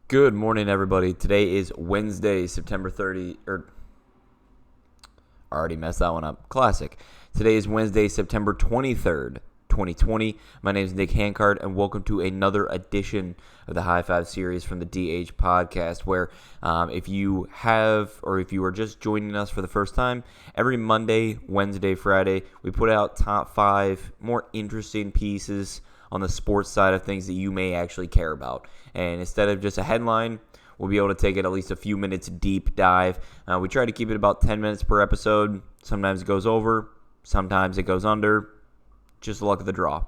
Good morning, everybody. Today is Wednesday, September 30, I already messed that one up. Classic. Today is Wednesday, September 23rd, 2020. My name is Nick Hankard, and welcome to another edition of the Hi5 series from the DH podcast, where if you are just joining us for the first time, every Monday, Wednesday, Friday, we put out top 5 more interesting pieces on the sports side of things that you may actually care about. And instead of just a headline, we'll be able to take it at least a few minutes deep dive. We try to keep it about 10 minutes per episode. Sometimes it goes over. Sometimes it goes under. Just the luck of the draw.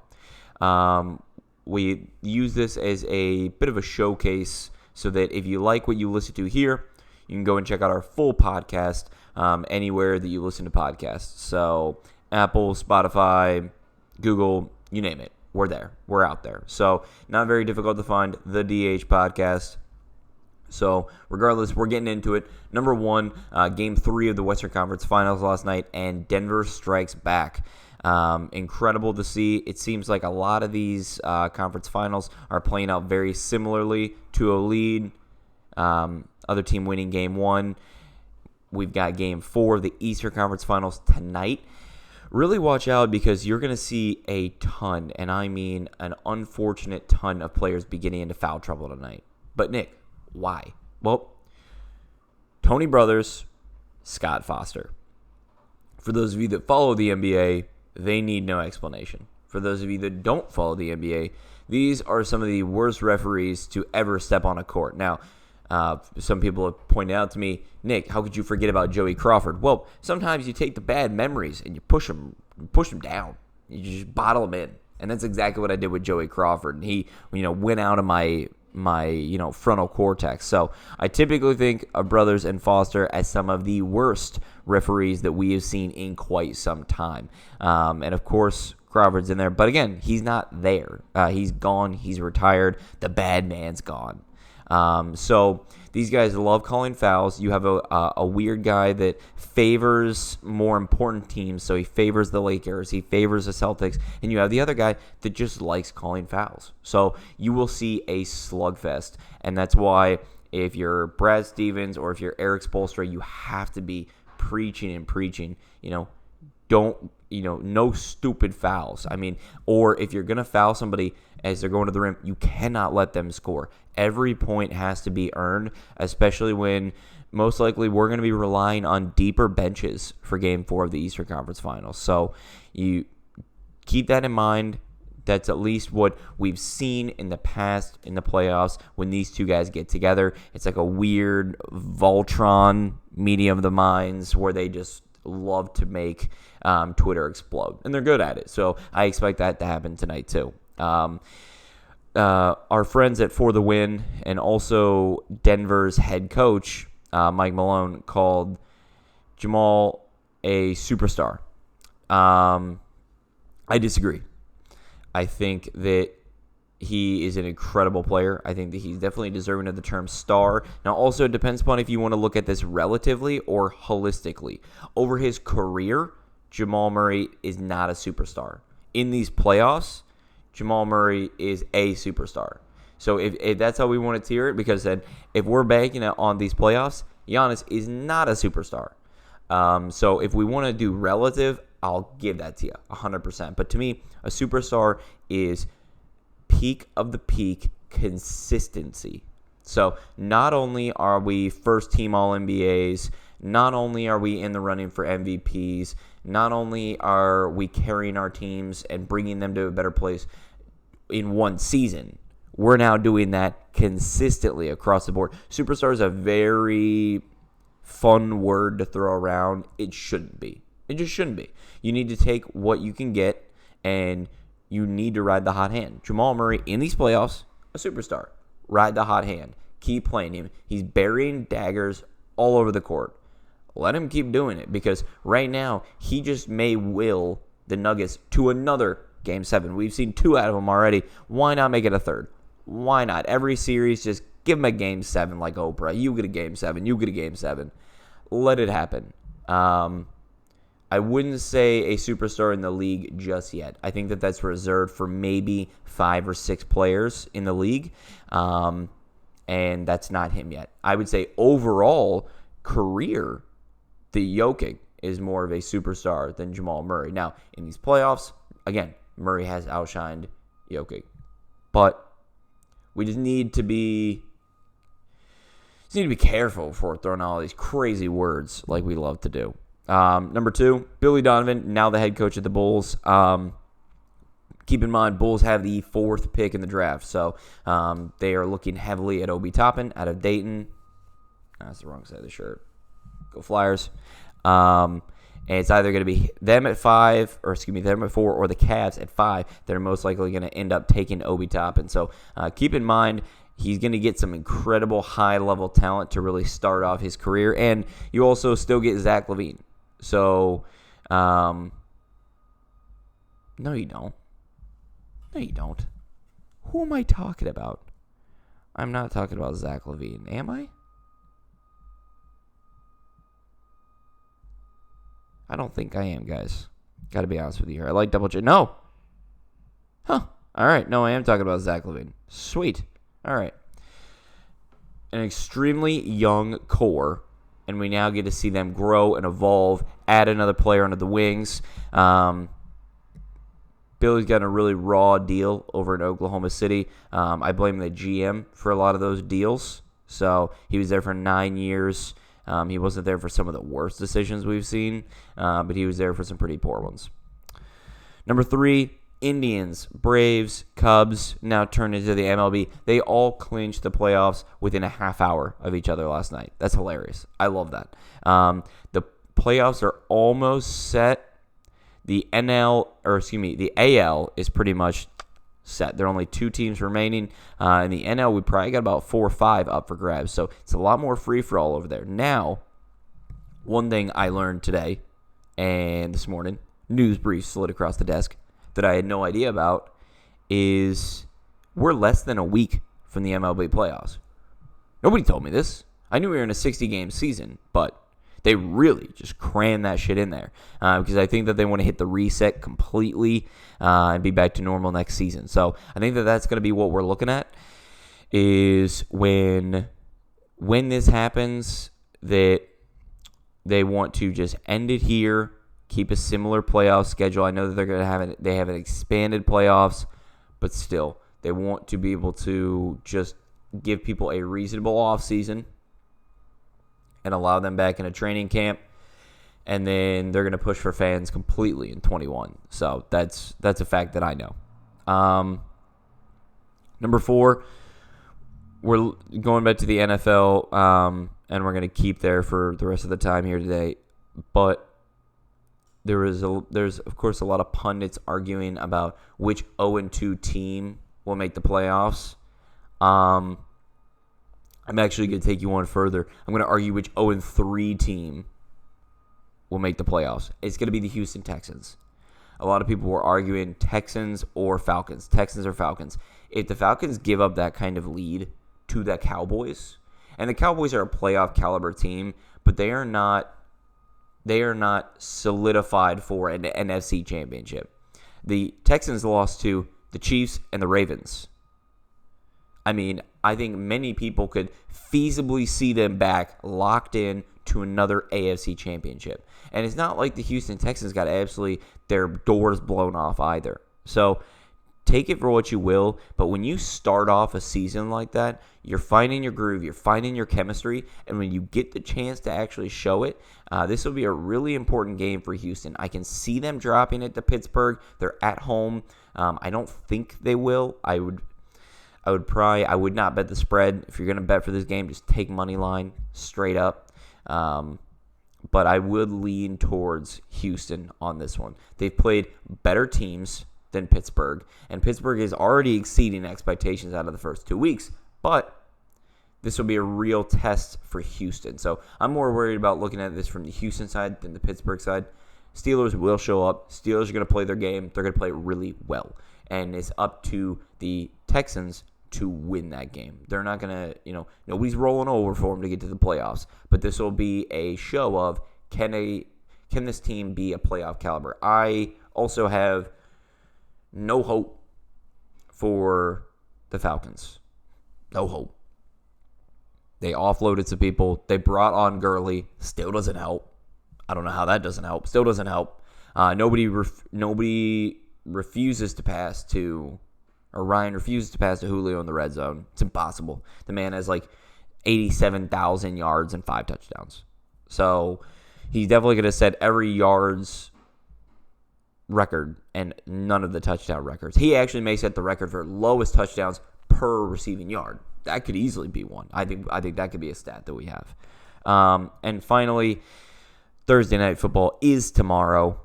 We use this as a bit of a showcase so that if you like what you listen to here, you can go and check out our full podcast anywhere that you listen to podcasts. So Apple, Spotify, Google, you name it. We're there. We're out there. So not very difficult to find the DH podcast. So regardless, we're getting into it. Number one, Game 3 of the Western Conference Finals last night, and Denver strikes back. Incredible to see. It seems like a lot of these conference finals are playing out very similarly to a lead. Other team winning Game 1. We've got Game 4 of the Eastern Conference Finals tonight. Really watch out because you're going to see a ton, and I mean an unfortunate ton of players be getting into foul trouble tonight. But Nick, why? Well, Tony Brothers, Scott Foster. For those of you that follow the NBA, they need no explanation. For those of you that don't follow the NBA, these are some of the worst referees to ever step on a court. Now, some people have pointed out to me, Nick, how could you forget about Joey Crawford? Well, sometimes you take the bad memories and you push them down. You just bottle them in. And that's exactly what I did with Joey Crawford. And he, went out of my frontal cortex. So I typically think of Brothers and Foster as some of the worst referees that we have seen in quite some time. And of course, Crawford's in there. But again, he's not there. He's gone. He's retired. The bad man's gone. So these guys love calling fouls. You have a weird guy that favors more important teams. So he favors the Lakers. He favors the Celtics. And you have the other guy that just likes calling fouls. So you will see a slugfest. And that's why if you're Brad Stevens or if you're Eric Spoelstra, you have to be preaching, no stupid fouls. Or if you're going to foul somebody as they're going to the rim, you cannot let them score. Every point has to be earned, especially when most likely we're going to be relying on deeper benches for Game 4 of the Eastern Conference Finals. So you keep that in mind. That's at least what we've seen in the past in the playoffs when these two guys get together. It's like a weird Voltron meeting of the minds where they just love to make Twitter explode. And they're good at it. So I expect that to happen tonight too. Our friends at For the Win and also Denver's head coach, Mike Malone, called Jamal a superstar. I disagree. I think that he is an incredible player. I think that he's definitely deserving of the term star. Now, also, it depends upon if you want to look at this relatively or holistically. Over his career, Jamal Murray is not a superstar. In these playoffs, Jamal Murray is a superstar. So if that's how we want to tier it, because then if we're banking on these playoffs, Giannis is not a superstar. So if we want to do relative, I'll give that to you 100%. But to me, a superstar is peak of the peak consistency. So not only are we first team All-NBAs, not only are we in the running for MVPs, not only are we carrying our teams and bringing them to a better place in one season, we're now doing that consistently across the board. Superstar is a very fun word to throw around. It shouldn't be. It just shouldn't be. You need to take what you can get, and you need to ride the hot hand. Jamal Murray, in these playoffs, a superstar. Ride the hot hand. Keep playing him. He's burying daggers all over the court. Let him keep doing it, because right now, he just may will the Nuggets to another Game 7. We've seen 2 out of them already. Why not make it a third? Why not? Every series, just give him a Game 7 like Oprah. You get a Game 7. You get a Game 7. Let it happen. I wouldn't say a superstar in the league just yet. I think that that's reserved for maybe 5 or 6 players in the league. and that's not him yet. I would say overall career, the Jokic is more of a superstar than Jamal Murray. Now, in these playoffs, again, Murray has outshined Jokic. But we just need to be careful before throwing all these crazy words like we love to do. Number 2, Billy Donovan, now the head coach of the Bulls. Keep in mind, Bulls have the 4th pick in the draft, so they are looking heavily at Obi Toppin out of Dayton. That's the wrong side of the shirt. Go Flyers. And it's either going to be them at 4, or the Cavs at 5 that are most likely going to end up taking Obi Toppin. So keep in mind, he's going to get some incredible high-level talent to really start off his career, and you also still get Zach LaVine. So, no, you don't. No, you don't. Who am I talking about? I'm not talking about Zach LaVine, am I? I don't think I am, guys. Got to be honest with you here. I like double check. No. Huh. All right. No, I am talking about Zach LaVine. Sweet. All right. An extremely young core, and we now get to see them grow and evolve, add another player under the wings. Billy's got a really raw deal over in Oklahoma City. I blame the GM for a lot of those deals. So he was there for 9 years. He wasn't there for some of the worst decisions we've seen, but he was there for some pretty poor ones. Number 3, Indians, Braves, Cubs, now turned into the MLB. They all clinched the playoffs within a half hour of each other last night. That's hilarious. I love that. The playoffs are almost set. The AL is pretty much set. There are only 2 teams remaining. In the NL, we probably got about 4 or 5 up for grabs. So it's a lot more free-for-all over there. Now, one thing I learned today and this morning, news brief slid across the desk that I had no idea about, is we're less than a week from the MLB playoffs. Nobody told me this. I knew we were in a 60-game season, but they really just cram that shit in there because I think that they want to hit the reset completely and be back to normal next season. So I think that that's going to be what we're looking at, is when this happens, that they want to just end it here, keep a similar playoff schedule. I know that they're going to they have an expanded playoffs, but still they want to be able to just give people a reasonable offseason and allow them back in a training camp, and then they're going to push for fans completely in 21. So that's a fact that I know. Number 4, we're going back to the NFL, and we're going to keep there for the rest of the time here today. But there's of course a lot of pundits arguing about which 0-2 team will make the playoffs. I'm actually going to take you one further. I'm going to argue which 0-3 team will make the playoffs. It's going to be the Houston Texans. A lot of people were arguing Texans or Falcons. Texans or Falcons. If the Falcons give up that kind of lead to the Cowboys, and the Cowboys are a playoff caliber team, but they are not solidified for an NFC championship. The Texans lost to the Chiefs and the Ravens. I mean, I think many people could feasibly see them back locked in to another AFC championship. And it's not like the Houston Texans got absolutely their doors blown off either. So take it for what you will, but when you start off a season like that, you're finding your groove, you're finding your chemistry, and when you get the chance to actually show it, this will be a really important game for Houston. I can see them dropping it to Pittsburgh. They're at home. I don't think they will. I would not bet the spread. If you're going to bet for this game, just take money line straight up. But I would lean towards Houston on this one. They've played better teams than Pittsburgh, and Pittsburgh is already exceeding expectations out of the first 2 weeks. But this will be a real test for Houston. So I'm more worried about looking at this from the Houston side than the Pittsburgh side. Steelers will show up. Steelers are going to play their game. They're going to play really well. And it's up to the Texans to win that game. They're not going to, nobody's rolling over for them to get to the playoffs. But this will be a show of, can this team be a playoff caliber? I also have no hope for the Falcons. No hope. They offloaded some people. They brought on Gurley. Still doesn't help. I don't know how that doesn't help. Still doesn't help. Nobody refuses to pass to, or Ryan refuses to pass to Julio in the red zone. It's impossible. The man has like 87,000 yards and 5 touchdowns. So he's definitely going to set every yards record and none of the touchdown records. He actually may set the record for lowest touchdowns per receiving yard. That could easily be one. I think that could be a stat that we have. And finally, Thursday Night Football is tomorrow.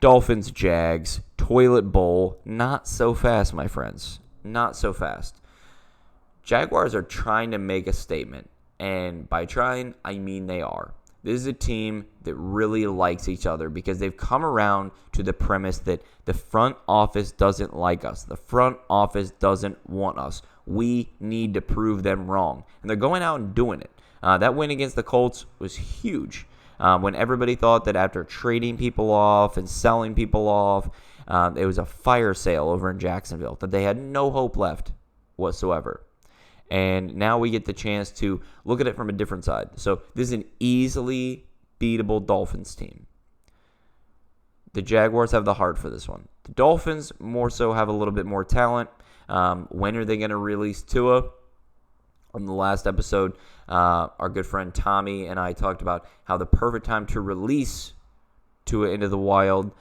Dolphins, Jags, Toilet Bowl. Not so fast, my friends. Not so fast. Jaguars are trying to make a statement. And by trying, I mean they are. This is a team that really likes each other because they've come around to the premise that the front office doesn't like us. The front office doesn't want us. We need to prove them wrong. And they're going out and doing it. That win against the Colts was huge. When everybody thought that after trading people off and selling people off, it was a fire sale over in Jacksonville, that they had no hope left whatsoever. And now we get the chance to look at it from a different side. So this is an easily beatable Dolphins team. The Jaguars have the heart for this one. The Dolphins more so have a little bit more talent. When are they going to release Tua? On the last episode, our good friend Tommy and I talked about how the perfect time to release Tua into the wild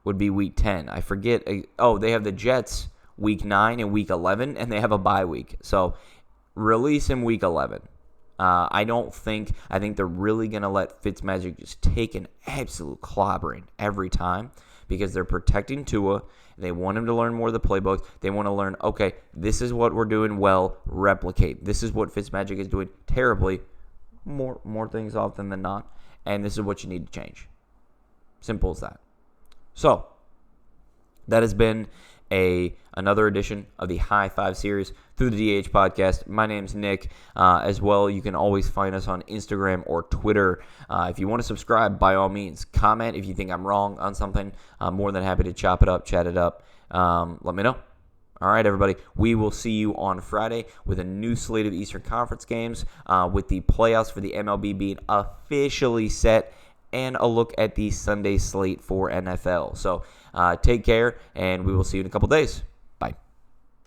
would be Week 10. I forget. They have the Jets Week 9 and Week 11, and they have a bye week. So release him Week 11. I think they're really going to let Fitzmagic just take an absolute clobbering every time because they're protecting Tua. They want him to learn more of the playbook. They want to learn, okay, this is what we're doing well, replicate. This is what Fitzmagic is doing terribly, more things often than not, and this is what you need to change. Simple as that. So, that has been another edition of the Hi5 series through the DH podcast. My name's Nick. As well, you can always find us on Instagram or Twitter. If you want to subscribe, by all means, comment if you think I'm wrong on something. I'm more than happy to chop it up, chat it up. Let me know. All right, everybody. We will see you on Friday with a new slate of Eastern Conference games, with the playoffs for the MLB being officially set, and a look at the Sunday slate for NFL. So take care, and we will see you in a couple days.